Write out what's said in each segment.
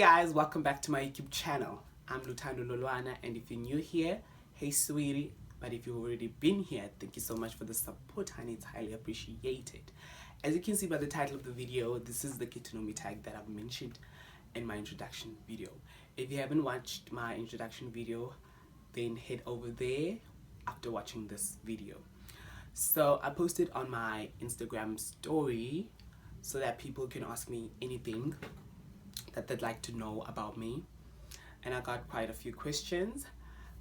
guys, welcome back to my YouTube channel. I'm Lolwana, and if you're new here, hey sweetie. But if you've already been here, thank you so much for the support, honey. It's highly appreciated. As you can see by the title of the video, this is the Get to Know Me tag that I've mentioned in my introduction video. If you haven't watched my introduction video, then head over there after watching this video. So I posted on my Instagram story so that people can ask me anything that they'd like to know about me, and I got quite a few questions,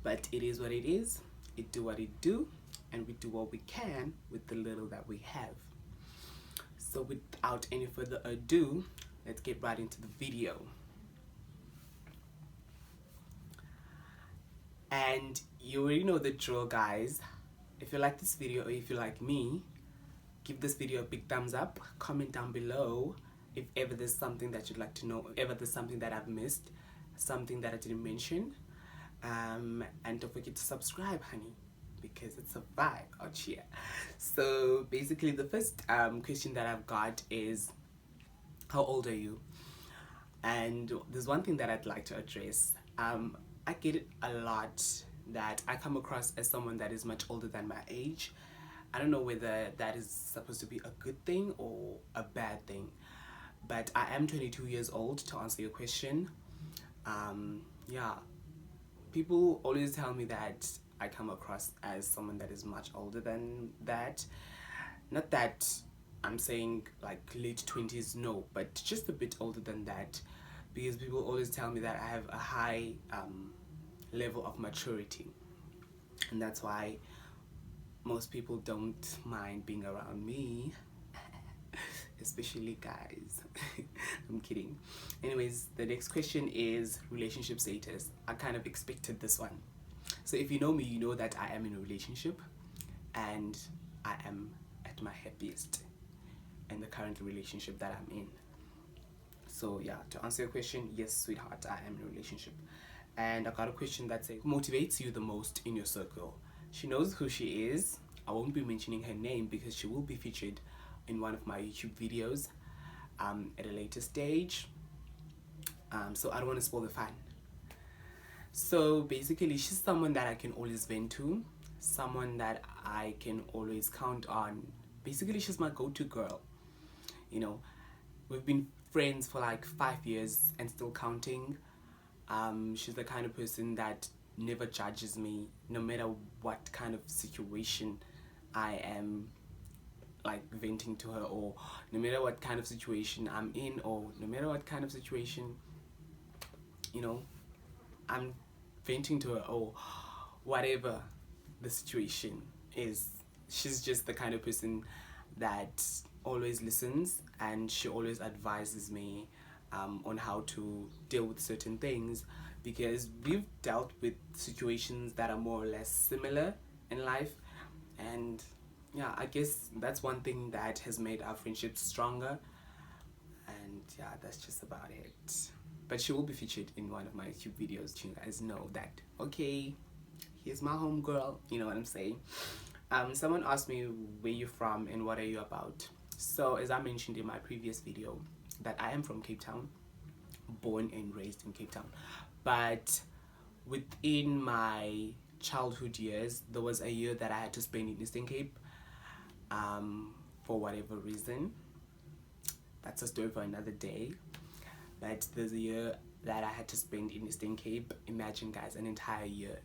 but it is what it is. It do what it do, and we do what we can with the little that we have. So without any further ado, let's get right into the video. And you already know the drill, guys. If you like this video, or if you like me, give this video a big thumbs up, comment down below if ever there's something that you'd like to know, if ever there's something that I've missed, something that I didn't mention, and don't forget to subscribe, honey, because it's a vibe out here. So basically the first question that I've got is, how old are you? And there's one thing that I'd like to address. I get it a lot that I come across as someone that is much older than my age. I don't know whether that is supposed to be a good thing or a bad thing, but I am 22 years old, to answer your question. Yeah, people always tell me that I come across as someone that is much older than that. Not that I'm saying like late 20s, no, but just a bit older than that, because people always tell me that I have a high level of maturity, and that's why most people don't mind being around me, especially guys. I'm kidding. Anyways, the next question is relationship status. I kind of expected this one. So if you know me, you know that I am in a relationship, and I am at my happiest in the current relationship that I'm in. So yeah, to answer your question, yes, sweetheart, I am in a relationship. And I got a question that says, who motivates you the most in your circle? She knows who she is. I won't be mentioning her name because she will be featured in one of my YouTube videos at a later stage. So I don't want to spoil the fun. So basically, she's someone that I can always vent to, someone that I can always count on. Basically, she's my go-to girl. You know, we've been friends for like 5 years and still counting. She's the kind of person that never judges me, no matter what kind of situation I am like venting to her, or no matter what kind of situation I'm in, or no matter what kind of situation, you know, I'm venting to her, or whatever the situation is. She's just the kind of person that always listens, and she always advises me on how to deal with certain things, because we've dealt with situations that are more or less similar in life. And yeah, I guess that's one thing that has made our friendship stronger. And yeah, that's just about it. But she will be featured in one of my YouTube videos, so you guys know that, okay, here's my homegirl, you know what I'm saying. Someone asked me where you're from and what are you about. So as I mentioned in my previous video, that I am from Cape Town, born and raised in Cape Town. But within my childhood years, there was a year that I had to spend in Eastern Cape for whatever reason. That's a story for another day. But there's a year that I had to spend in Eastern Cape. Imagine, guys, an entire year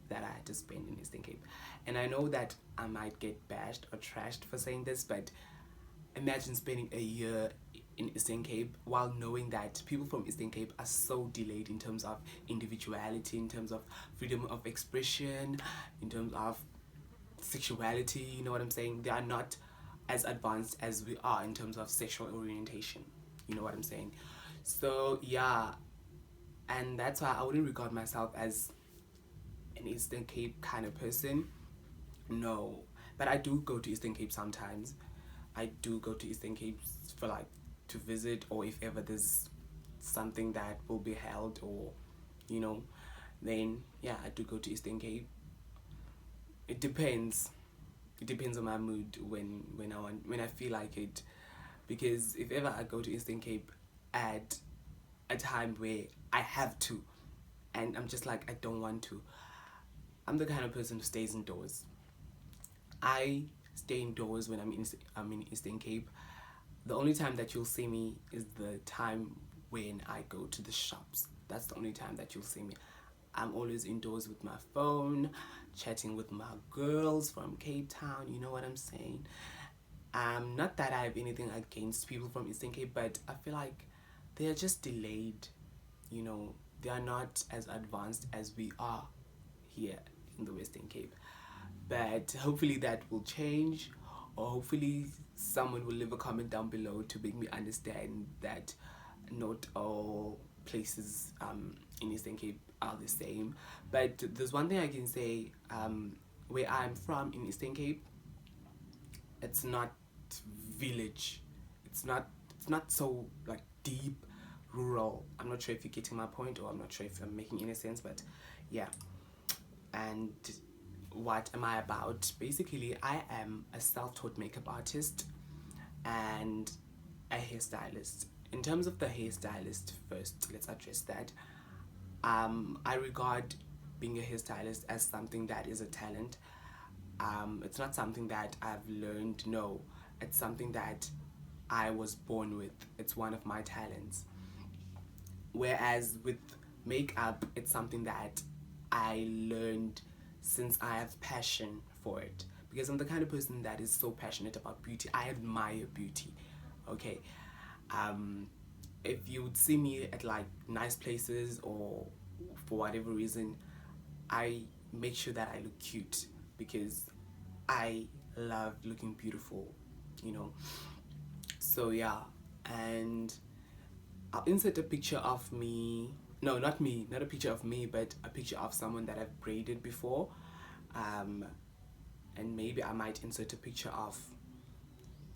that I had to spend in Eastern Cape. And I know that I might get bashed or trashed for saying this, but imagine spending a year in Eastern Cape while knowing that people from Eastern Cape are so delayed in terms of individuality, in terms of freedom of expression, in terms of sexuality, you know what I'm saying? They are not as advanced as we are in terms of sexual orientation, you know what I'm saying? So yeah, and that's why I wouldn't regard myself as an Eastern Cape kind of person, no. But I do go to Eastern Cape sometimes. I do go to Eastern Cape for like to visit, or if ever there's something that will be held, or you know, then yeah, I do go to Eastern Cape. It depends on my mood when I feel like it, because if ever I go to Eastern Cape at a time where I have to, and I'm just like, I don't want to. I'm the kind of person who stays indoors. I stay indoors when I'm in Eastern Cape. The only time that you'll see me is the time when I go to the shops. That's the only time that you'll see me. I'm always indoors with my phone, chatting with my girls from Cape Town. You know what I'm saying? Not that I have anything against people from Eastern Cape, but I feel like they are just delayed. You know, they are not as advanced as we are here in the Western Cape. But hopefully that will change, or hopefully someone will leave a comment down below to make me understand that not all places in Eastern Cape are the same. But there's one thing I can say, where I'm from in Eastern Cape, it's not village. It's not so like deep rural. I'm not sure if you're getting my point, or I'm not sure if I'm making any sense, but yeah. And what am I about? Basically, I am a self-taught makeup artist and a hairstylist. In terms of the hairstylist, first, let's address that. I regard being a hairstylist as something that is a talent. It's not something that I've learned, no. It's something that I was born with. It's one of my talents. Whereas with makeup, it's something that I learned since I have passion for it. Because I'm the kind of person that is so passionate about beauty. I admire beauty, okay? If you would see me at like nice places, or for whatever reason, I make sure that I look cute because I love looking beautiful, you know. So yeah, and I'll insert a picture of me. No, not me, not a picture of me, but a picture of someone that I've braided before. And maybe I might insert a picture of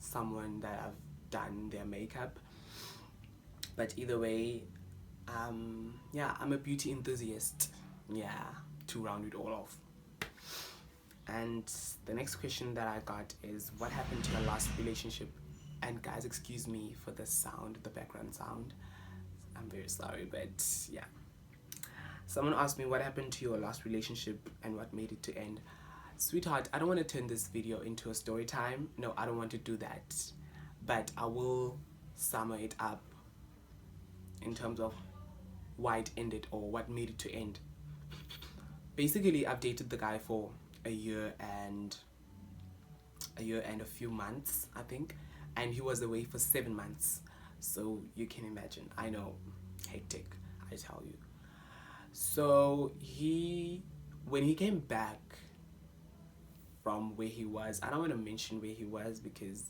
someone that I've done their makeup. But either way, yeah, I'm a beauty enthusiast. Yeah, to round it all off. And the next question that I got is, what happened to your last relationship? And guys, excuse me for the sound, the background sound. I'm very sorry, but yeah. Someone asked me, what happened to your last relationship and what made it to end? Sweetheart, I don't want to turn this video into a story time. No, I don't want to do that. But I will sum it up in terms of why it ended, or what made it to end. Basically, I've dated the guy for a year and a few months, I think, and he was away for 7 months. So you can imagine, I know, hectic, I tell you. So when he came back from where he was, I don't want to mention where he was because,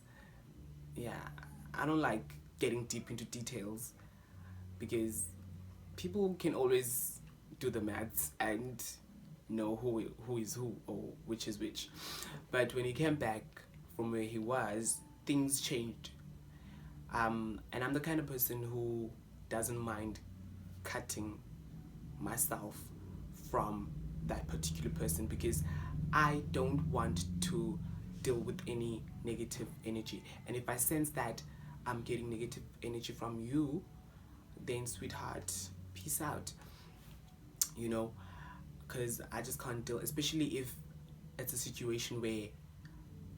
yeah, I don't like getting deep into details, because people can always do the maths and know who is who, or which is which. But when he came back from where he was, things changed. And I'm the kind of person who doesn't mind cutting myself from that particular person, because I don't want to deal with any negative energy. And if I sense that I'm getting negative energy from you, then sweetheart, peace out, you know, because I just can't deal, especially if it's a situation where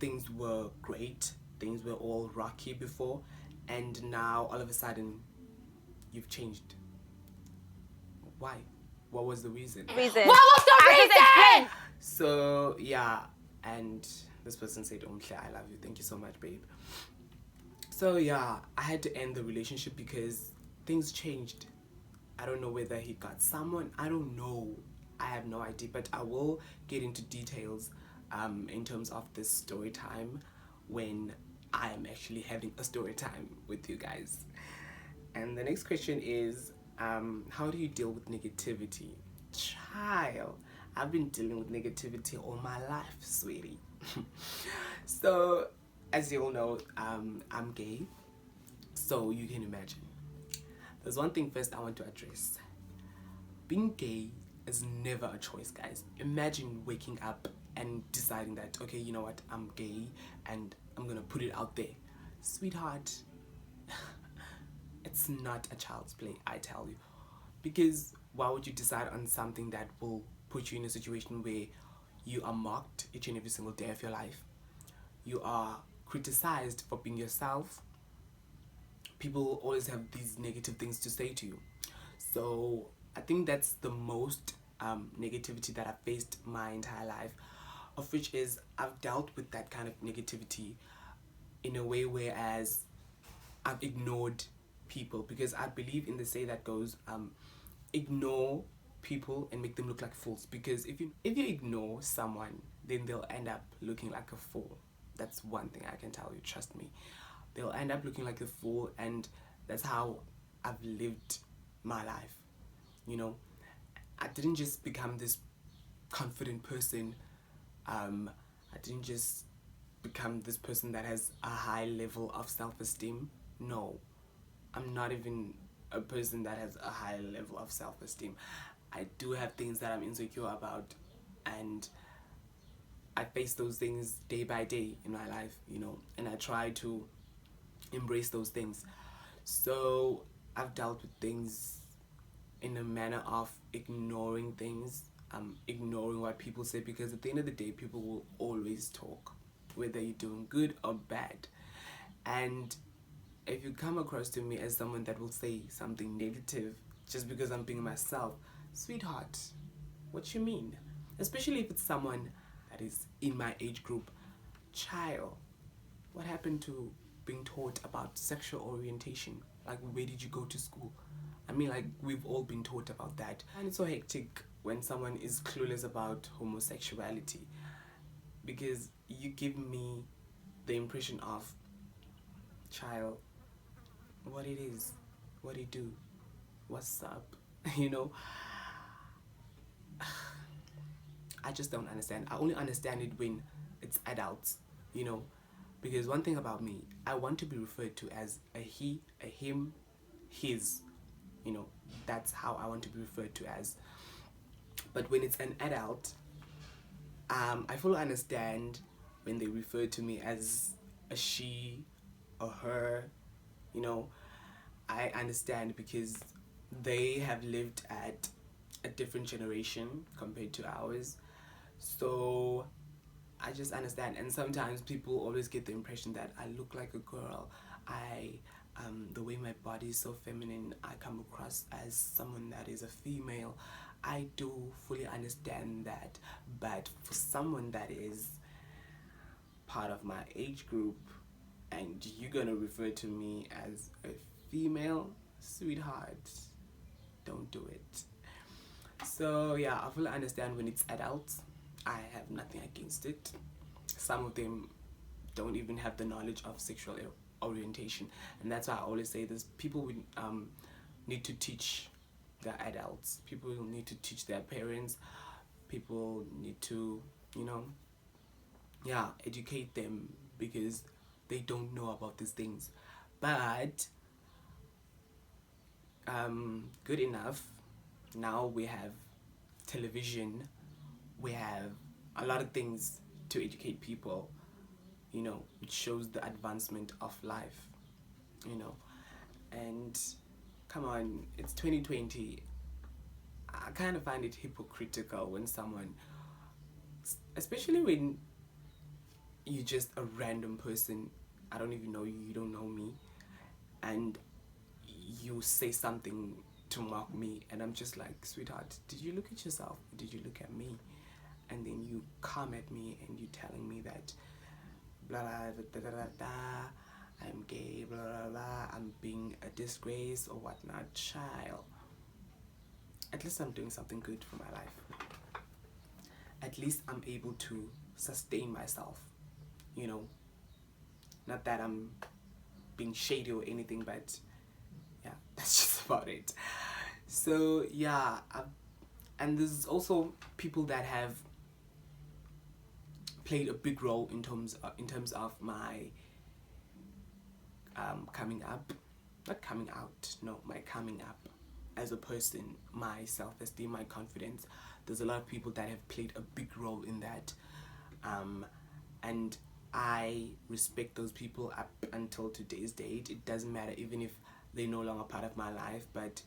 things were great, things were all rocky before, and now all of a sudden you've changed. Why? What was the reason? What was the reason? So yeah, and this person said, "Omhle, I love you. Thank you so much, babe." So yeah, I had to end the relationship because things changed. I don't know whether he got someone. I don't know. I have no idea. But I will get into details in terms of this story time when I am actually having a story time with you guys. And the next question is, how do you deal with negativity? Child, I've been dealing with negativity all my life, sweetie. So, as you all know, I'm gay. So you can imagine. There's one thing first I want to address. Being gay is never a choice, guys. Imagine waking up and deciding that, okay, you know what, I'm gay and I'm gonna put it out there. Sweetheart, It's not a child's play, I tell you. Because why would you decide on something that will put you in a situation where you are mocked each and every single day of your life? You are criticized for being yourself. People always have these negative things to say to you. So I think that's the most negativity that I've faced my entire life, of which is I've dealt with that kind of negativity in a way whereas I've ignored people, because I believe in the say that goes ignore people and make them look like fools, because if you ignore someone, then they'll end up looking like a fool. That's one thing I can tell you, trust me. They'll end up looking like a fool, and that's how I've lived my life. You know, I didn't just become this confident person. I didn't just become this person that has a high level of self-esteem. No, I'm not even a person that has a high level of self-esteem. I do have things that I'm insecure about, and I face those things day by day in my life, and I try to embrace those things. So I've dealt with things in a manner of ignoring things, ignoring what people say, because at the end of the day, people will always talk, whether you're doing good or bad. And if you come across to me as someone that will say something negative just because I'm being myself, sweetheart, what you mean? Especially if it's someone that is in my age group. Child, what happened to being taught about sexual orientation? Like, where did you go to school? I mean, like, we've all been taught about that. And it's so hectic when someone is clueless about homosexuality, because you give me the impression of, child, what it is, what it do, what's up, you know? I just don't understand. I only understand it when it's adults, you know? Because one thing about me, I want to be referred to as a he, a him, his, that's how I want to be referred to as. But when it's an adult, I fully understand when they refer to me as a she or her, you know. I understand because they have lived at a different generation compared to ours. So I just understand. And sometimes people always get the impression that I look like a girl. The way my body is so feminine, I come across as someone that is a female. I do fully understand that, but for someone that is part of my age group and you're gonna refer to me as a female, sweetheart, don't do it. So yeah, I fully understand when it's adults. I have nothing against it. Some of them don't even have the knowledge of sexual orientation, and that's why I always say this: people would need to teach their adults. People need to teach their parents. People need to, educate them, because they don't know about these things. But good enough. Now we have television. We have a lot of things to educate people, which shows the advancement of life, and come on, it's 2020. I kind of find it hypocritical when someone, especially when you're just a random person, I don't even know you, you don't know me, and you say something to mock me, and I'm just like, sweetheart, did you look at yourself? Did you look at me? And then you come at me and you telling me that blah blah da da da da, I'm gay, blah blah blah, I'm being a disgrace or whatnot. Child, at least I'm doing something good for my life. At least I'm able to sustain myself, not that I'm being shady or anything, but yeah, that's just about it. So yeah, and there's also people that have played a big role in terms of my coming up, not coming out, no, my coming up as a person, my self-esteem, my confidence. There's a lot of people that have played a big role in that, and I respect those people up until today's date. It doesn't matter, even if they're no longer part of my life, but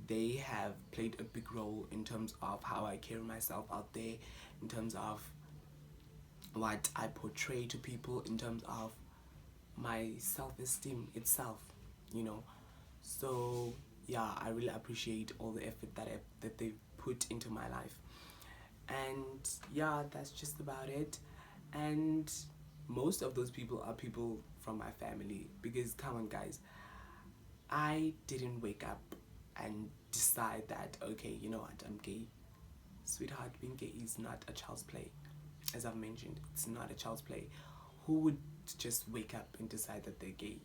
they have played a big role in terms of how I carry myself out there, in terms of what I portray to people, in terms of my self-esteem itself, you know. So yeah, I really appreciate all the effort that they put into my life. And yeah, that's just about it. And most of those people are people from my family, because come on guys, I didn't wake up and decide that, okay, you know what, I'm gay. Sweetheart, being gay is not a child's play. As I've mentioned, it's not a child's play. Who would just wake up and decide that they're gay?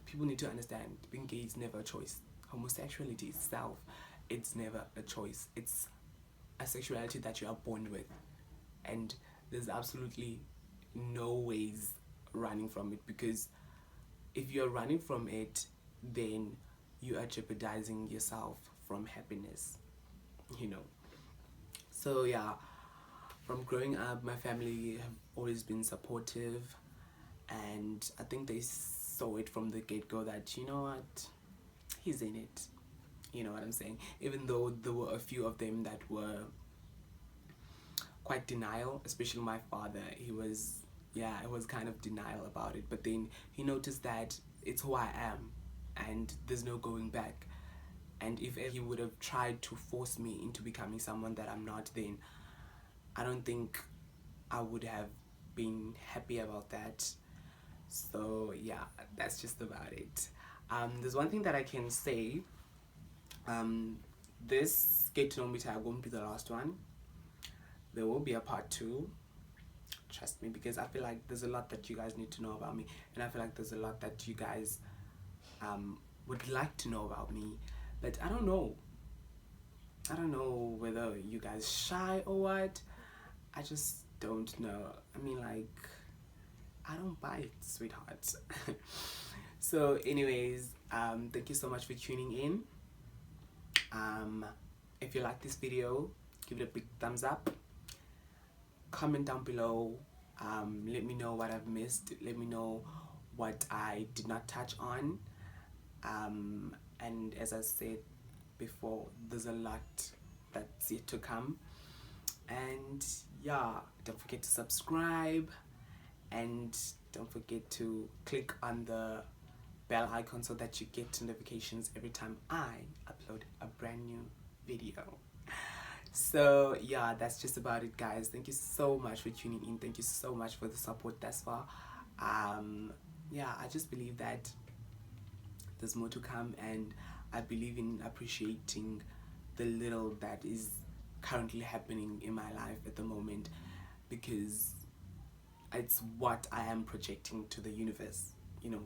People need to understand, being gay is never a choice. Homosexuality itself, it's never a choice. It's a sexuality that you are born with, and there's absolutely no ways running from it, because if you're running from it, then you are jeopardizing yourself from happiness, you know. So yeah, from growing up, my family have always been supportive, and I think they saw it from the get-go that, you know what, he's in it. You know what I'm saying? Even though there were a few of them that were quite denial, especially my father. He was, yeah, it was kind of denial about it, but then he noticed that it's who I am and there's no going back. And if he would have tried to force me into becoming someone that I'm not, then I don't think I would have been happy about that. So yeah, that's just about it. There's one thing that I can say. This Get to Know Me tag won't be the last one. There will be a part 2. Trust me, because I feel like there's a lot that you guys need to know about me, and I feel like there's a lot that you guys would like to know about me, but I don't know whether you guys shy or what. I just don't know. I mean, like, I don't bite, sweetheart. So anyways, thank you so much for tuning in. If you like this video, give it a big thumbs up. Comment down below. Let me know what I've missed. Let me know what I did not touch on. And as I said before, there's a lot that's yet to come. And yeah, don't forget to subscribe, and don't forget to click on the bell icon so that you get notifications every time I upload a brand new video. So yeah, that's just about it, guys. Thank you so much for tuning in. Thank you so much for the support thus far. Yeah, I just believe that there's more to come, and I believe in appreciating the little that is currently happening in my life at the moment, because it's what I am projecting to the universe, you know,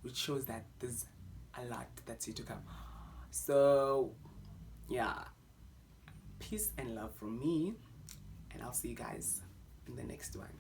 which shows that there's a lot that's yet to come. So yeah, peace and love from me, and I'll see you guys in the next one.